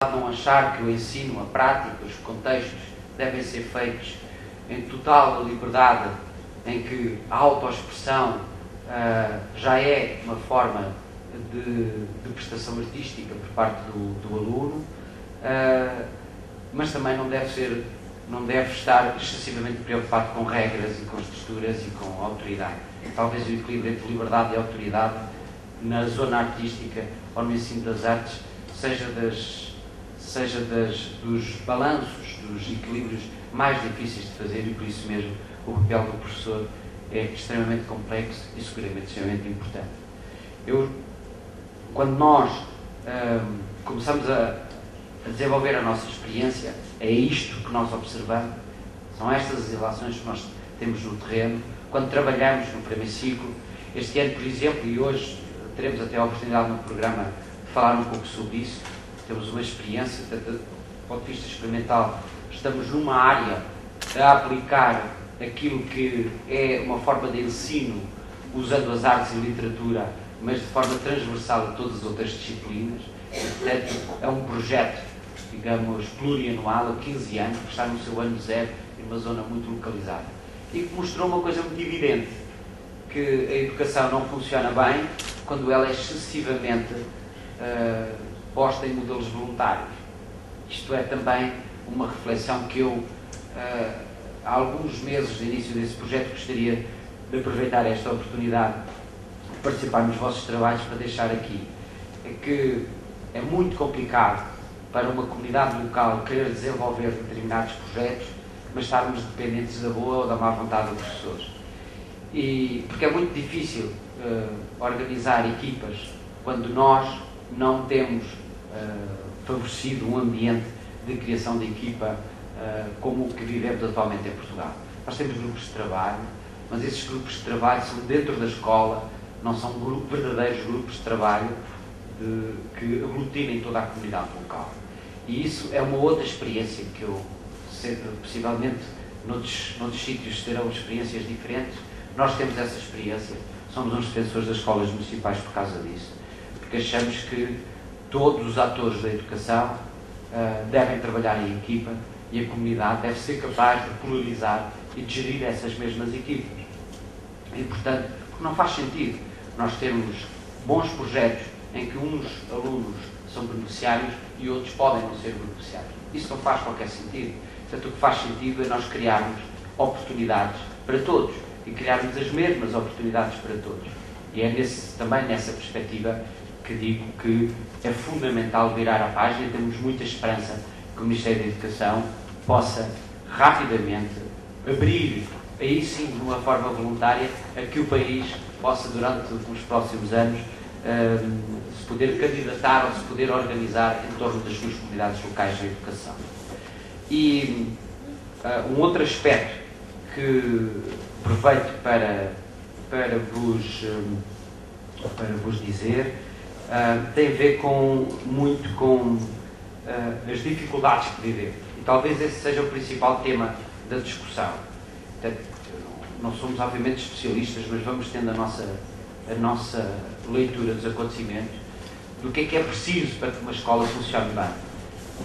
não achar que o ensino, a prática, os contextos devem ser feitos em total liberdade, em que a autoexpressão já é uma forma de prestação artística por parte do aluno, mas também não deve estar excessivamente preocupado com regras e com estruturas e com autoridade. Talvez o equilíbrio entre liberdade e autoridade na zona artística ou no ensino das artes seja dos balanços, dos equilíbrios mais difíceis de fazer, e por isso mesmo o papel do professor é extremamente complexo e seguramente extremamente importante. Quando nós começamos a desenvolver a nossa experiência, é isto que nós observamos, são estas as relações que nós temos no terreno, quando trabalhamos no primeiro ciclo. Este ano, por exemplo, e hoje teremos até a oportunidade no programa de falar um pouco sobre isso, temos uma experiência, do ponto de vista experimental, estamos numa área a aplicar aquilo que é uma forma de ensino, usando as artes e literatura, mas de forma transversal a todas as outras disciplinas. Portanto, é um projeto, digamos, plurianual, há 15 anos, que está no seu ano zero, em uma zona muito localizada. E que mostrou uma coisa muito evidente, que a educação não funciona bem quando ela é excessivamente posta em modelos voluntários. Isto é também uma reflexão que eu, há alguns meses do início desse projeto, gostaria de aproveitar esta oportunidade de participar nos vossos trabalhos para deixar aqui. É que é muito complicado para uma comunidade local querer desenvolver determinados projetos, mas estarmos dependentes da boa ou da má vontade dos professores. Porque é muito difícil organizar equipas quando nós não temos favorecido um ambiente de criação de equipa como o que vivemos atualmente em Portugal. Nós temos grupos de trabalho, mas esses grupos de trabalho são dentro da escola, não são verdadeiros grupos de trabalho que aglutinem toda a comunidade local. E isso é uma outra experiência que eu, possivelmente, noutros sítios terão experiências diferentes. Nós temos essa experiência, somos uns defensores das escolas municipais por causa disso, porque achamos que todos os atores da educação devem trabalhar em equipa e a comunidade deve ser capaz de polarizar e de gerir essas mesmas equipas. E, portanto, porque não faz sentido nós termos bons projetos em que uns alunos são beneficiários e outros podem não ser beneficiários. Isso não faz qualquer sentido. Portanto, o que faz sentido é nós criarmos oportunidades para todos e criarmos as mesmas oportunidades para todos. E é também nessa perspectiva que digo que é fundamental virar a página e temos muita esperança que o Ministério da Educação possa rapidamente abrir, aí sim de uma forma voluntária, a que o país possa, durante os próximos anos, se poder candidatar ou se poder organizar em torno das suas comunidades locais de educação. E um outro aspecto que aproveito para vos dizer tem a ver muito com as dificuldades que vivemos. E talvez esse seja o principal tema da discussão. Portanto, não somos obviamente especialistas, mas vamos tendo a nossa leitura dos acontecimentos, do que é preciso para que uma escola funcione bem,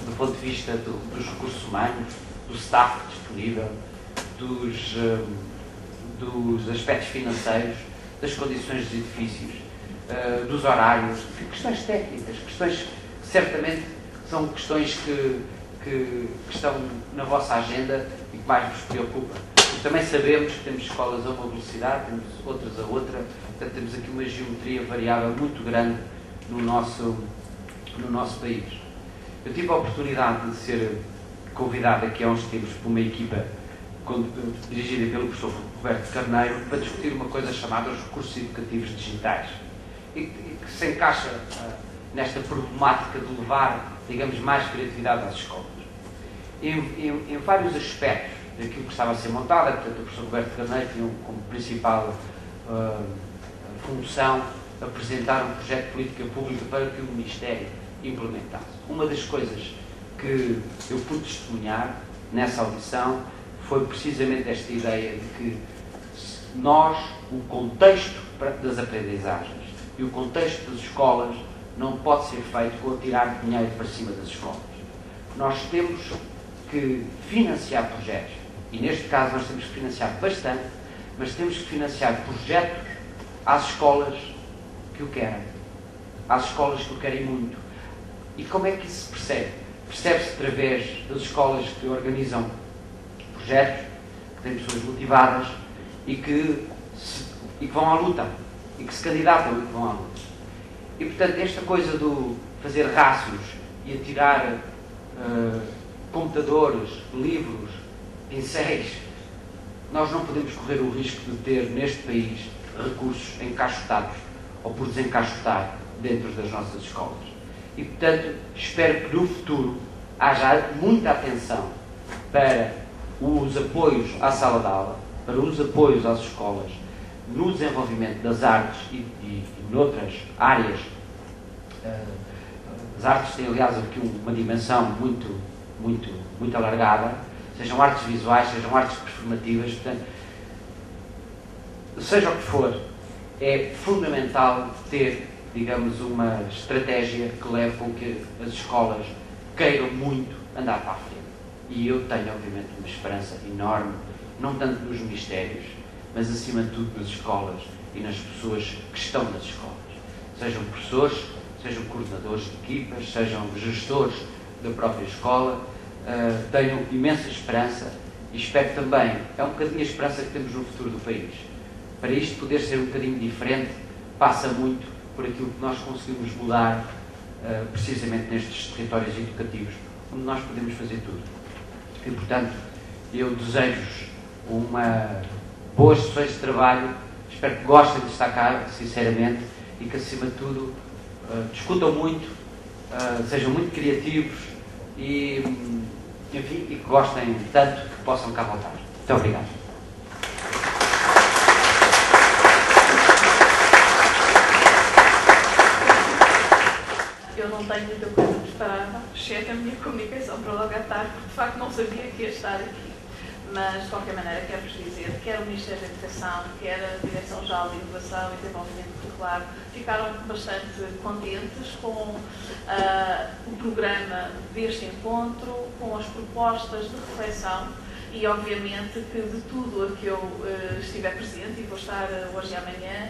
do ponto de vista dos recursos humanos, do staff disponível, dos aspectos financeiros, das condições dos edifícios, dos horários, questões técnicas, questões que certamente são questões que estão na vossa agenda e que mais vos preocupam. E também sabemos que temos escolas a uma velocidade, temos outras a outra, portanto temos aqui uma geometria variável muito grande no nosso país. Eu tive a oportunidade de ser convidado aqui há uns tempos por uma equipa dirigida pelo professor Roberto Carneiro para discutir uma coisa chamada os recursos educativos digitais e que se encaixa nesta problemática de levar, digamos, mais criatividade às escolas. Em vários aspectos daquilo que estava a ser montado, portanto, o professor Roberto Carneiro tinha como principal função apresentar um projeto de política pública para que o Ministério implementasse. Uma das coisas que eu pude testemunhar nessa audição foi precisamente esta ideia de que nós, o contexto das aprendizagens e o contexto das escolas não pode ser feito com tirar dinheiro para cima das escolas. Nós temos que financiar projetos, e neste caso nós temos que financiar bastante, mas temos que financiar projetos às escolas que o querem. Às escolas que o querem muito. E como é que isso se percebe? Percebe-se através das escolas que organizam projetos, que têm pessoas motivadas e que vão à luta, e que se candidatam e que vão à luta. E, portanto, esta coisa do fazer rácios e atirar computadores, livros, pincéis, nós não podemos correr o risco de ter, neste país, recursos encaixotados ou por desencaixotar dentro das nossas escolas. E, portanto, espero que no futuro haja muita atenção para os apoios à sala de aula, para os apoios às escolas, no desenvolvimento das artes e noutras áreas. As artes têm, aliás, aqui uma dimensão muito alargada, sejam artes visuais, sejam artes performativas, portanto, seja o que for, é fundamental ter, digamos, uma estratégia que leve com que as escolas queiram muito andar para a frente. E eu tenho, obviamente, uma esperança enorme, não tanto nos ministérios, mas acima de tudo nas escolas e nas pessoas que estão nas escolas. Sejam professores, sejam coordenadores de equipas, sejam gestores da própria escola. Tenho imensa esperança e espero também, é um bocadinho a esperança que temos no futuro do país. Para isto poder ser um bocadinho diferente, passa muito por aquilo que nós conseguimos mudar precisamente nestes territórios educativos, onde nós podemos fazer tudo. E, portanto, eu desejo-vos boas sessões de trabalho, espero que gostem de estar cá, sinceramente, e que, acima de tudo, discutam muito, sejam muito criativos e, enfim, e que gostem tanto que possam cá voltar. Muito obrigado. Eu não tenho muita coisa preparada, exceto a minha comunicação para logo à tarde, porque de facto não sabia que ia estar aqui. Mas, de qualquer maneira, quero-vos dizer que quer o Ministério da Educação, quer a Direção-Geral de Inovação e Desenvolvimento Curricular ficaram bastante contentes com o programa deste encontro, com as propostas de reflexão e, obviamente, que de tudo a que eu estiver presente, e vou estar hoje e amanhã,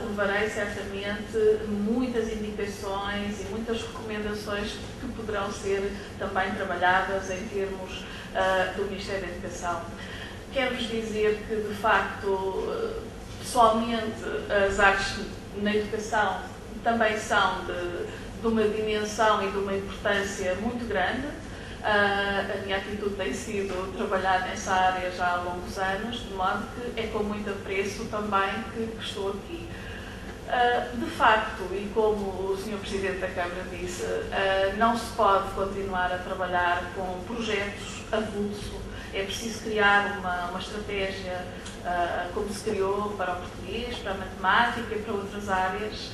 levarei certamente muitas indicações e muitas recomendações que poderão ser também trabalhadas em termos do Ministério da Educação. Quero-vos dizer que, de facto, pessoalmente, as artes na educação também são de uma dimensão e de uma importância muito grande. A minha atitude tem sido trabalhar nessa área já há longos anos, de modo que é com muito apreço também que estou aqui. De facto, e como o Sr. Presidente da Câmara disse, não se pode continuar a trabalhar com projetos avulso. É preciso criar uma estratégia como se criou para o português, para a matemática e para outras áreas,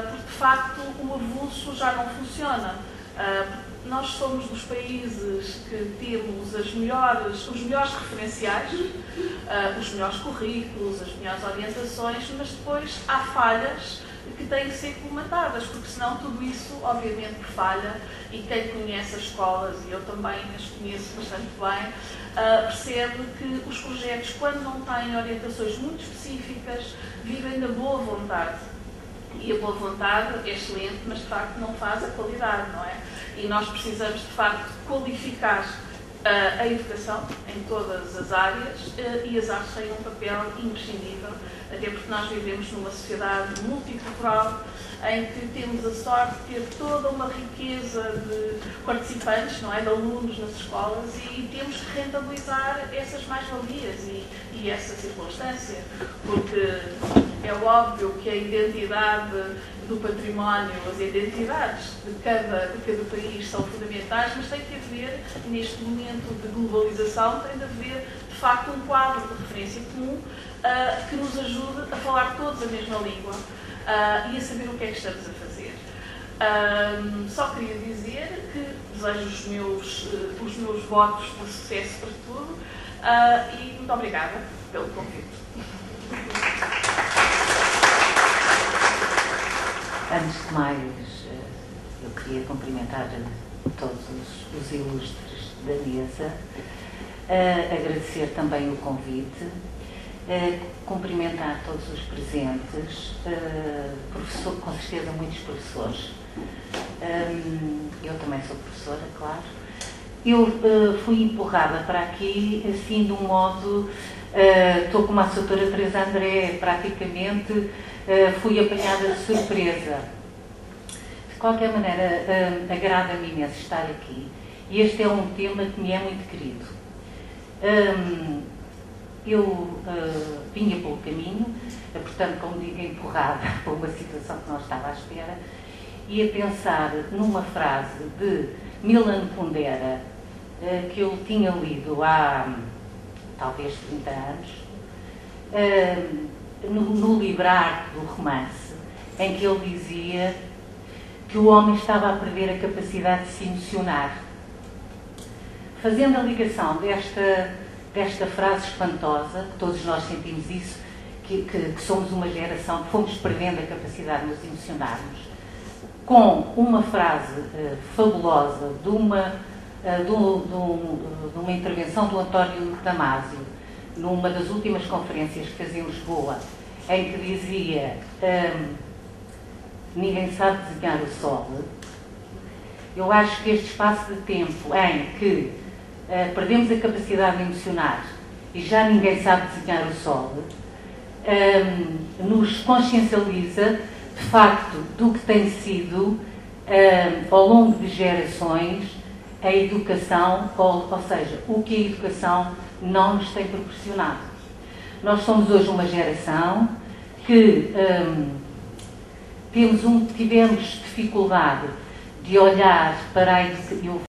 porque de facto o avulso já não funciona. Nós somos dos países que temos os melhores referenciais, os melhores currículos, as melhores orientações, mas depois há falhas que têm que ser comatadas, porque senão tudo isso, obviamente, falha, e quem conhece as escolas, e eu também as conheço bastante bem, percebe que os projetos, quando não têm orientações muito específicas, vivem da boa vontade. E a boa vontade é excelente, mas de facto não faz a qualidade, não é? E nós precisamos de facto qualificar a educação em todas as áreas, e as artes têm um papel imprescindível, até porque nós vivemos numa sociedade multicultural em que temos a sorte de ter toda uma riqueza de participantes, não é? De alunos nas escolas, e temos que rentabilizar essas mais-valias e essa circunstância, porque é óbvio que a identidade do património, as identidades de cada país são fundamentais, mas tem que haver, neste momento de globalização, tem de haver, de facto, um quadro de referência comum que nos ajude a falar todos a mesma língua e a saber o que é que estamos a fazer. Só queria dizer que desejo os meus votos de sucesso para tudo e muito obrigada pelo convite. Antes de mais, eu queria cumprimentar todos os ilustres da mesa, agradecer também o convite, cumprimentar todos os presentes, com certeza muitos professores. Eu também sou professora, claro. Eu fui empurrada para aqui, assim, de um modo, estou como a doutora Teresa André, praticamente fui apanhada de surpresa. De qualquer maneira, agrada-me imenso estar aqui. E este é um tema que me é muito querido. Eu vinha pelo caminho, portanto, como digo, empurrada por uma situação que não estava à espera, e a pensar numa frase de Milan Kundera, que eu tinha lido há talvez 30 anos, no livrar do romance, em que ele dizia que o homem estava a perder a capacidade de se emocionar. Fazendo a ligação desta frase espantosa, que todos nós sentimos isso, que somos uma geração que fomos perdendo a capacidade de nos emocionarmos, com uma frase fabulosa de uma intervenção do António Damasio, numa das últimas conferências que fez em Lisboa, em que dizia ninguém sabe desenhar o sol. Eu acho que este espaço de tempo em que perdemos a capacidade de emocionar e já ninguém sabe desenhar o sol, nos consciencializa de facto do que tem sido ao longo de gerações a educação, ou seja, o que a educação não nos tem proporcionado. Nós somos hoje uma geração que tivemos dificuldade de olhar para a educação.